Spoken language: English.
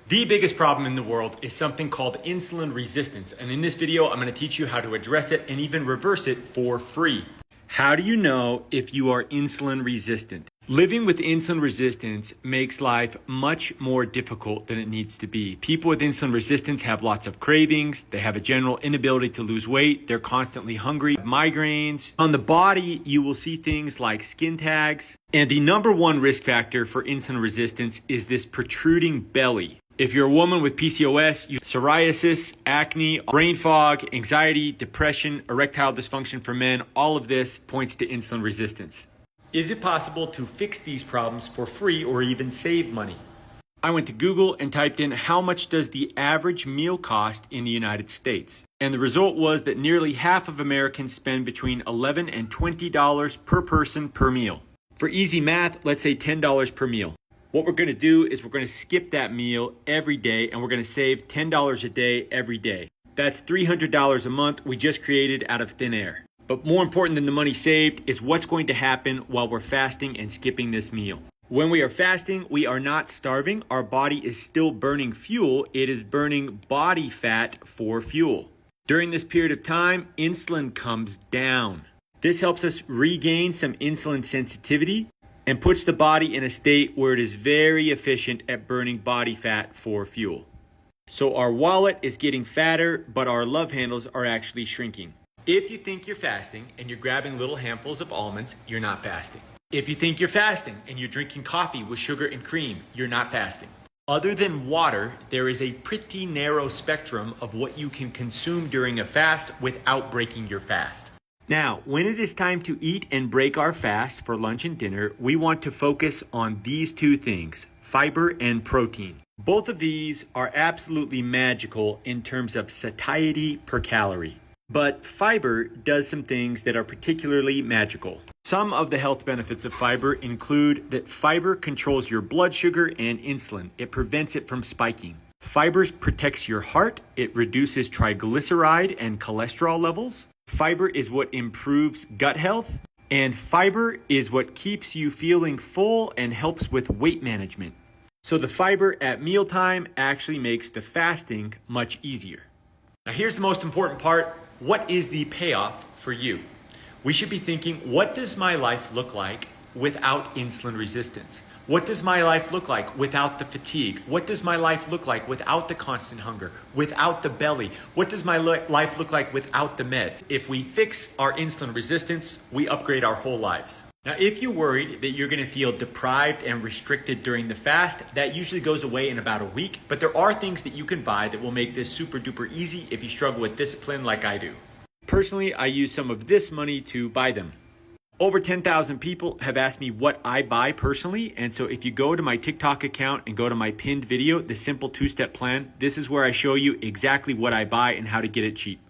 The biggest problem in the world is something called insulin resistance. And in this video, I'm going to teach you how to address it and even reverse it for free. How do you know if you are insulin resistant? Living with insulin resistance makes life much more difficult than it needs to be. People with insulin resistance have lots of cravings. They have a general inability to lose weight. They're constantly hungry, migraines. On the body, you will see things like skin tags. And the number one risk factor for insulin resistance is this protruding belly. If you're a woman with PCOS, you have psoriasis, acne, brain fog, anxiety, depression, erectile dysfunction for men, all of this points to insulin resistance. Is it possible to fix these problems for free or even save money? I went to Google and typed in how much does the average meal cost in the United States? And the result was that nearly half of Americans spend between $11 and $20 per person per meal. For easy math, let's say $10 per meal. What we're going to do is we're going to skip that meal every day and we're going to save $10 a day every day. That's $300 a month we just created out of thin air. But more important than the money saved is what's going to happen while we're fasting and skipping this meal. When we are fasting, we are not starving. Our body is still burning fuel. It is burning body fat for fuel. During this period of time, insulin comes down. This helps us regain some insulin sensitivity and puts the body in a state where it is very efficient at burning body fat for fuel. So our wallet is getting fatter, but our love handles are actually shrinking. If you think you're fasting and you're grabbing little handfuls of almonds, you're not fasting. If you think you're fasting and you're drinking coffee with sugar and cream, you're not fasting. Other than water, there is a pretty narrow spectrum of what you can consume during a fast without breaking your fast. Now, when it is time to eat and break our fast for lunch and dinner, we want to focus on these two things, fiber and protein. Both of these are absolutely magical in terms of satiety per calorie. But fiber does some things that are particularly magical. Some of the health benefits of fiber include that fiber controls your blood sugar and insulin. It prevents it from spiking. Fiber protects your heart. It reduces triglyceride and cholesterol levels. Fiber is what improves gut health. And fiber is what keeps you feeling full and helps with weight management. So the fiber at mealtime actually makes the fasting much easier. Now here's the most important part. What is the payoff for you? We should be thinking, what does my life look like without insulin resistance? What does my life look like without the fatigue? What does my life look like without the constant hunger, without the belly? What does my life look like without the meds? If we fix our insulin resistance, we upgrade our whole lives. Now, if you're worried that you're going to feel deprived and restricted during the fast, that usually goes away in about a week. But there are things that you can buy that will make this super duper easy if you struggle with discipline like I do. Personally, I use some of this money to buy them. Over 10,000 people have asked me what I buy personally. And so if you go to my TikTok account and go to my pinned video, the simple two-step plan, this is where I show you exactly what I buy and how to get it cheap.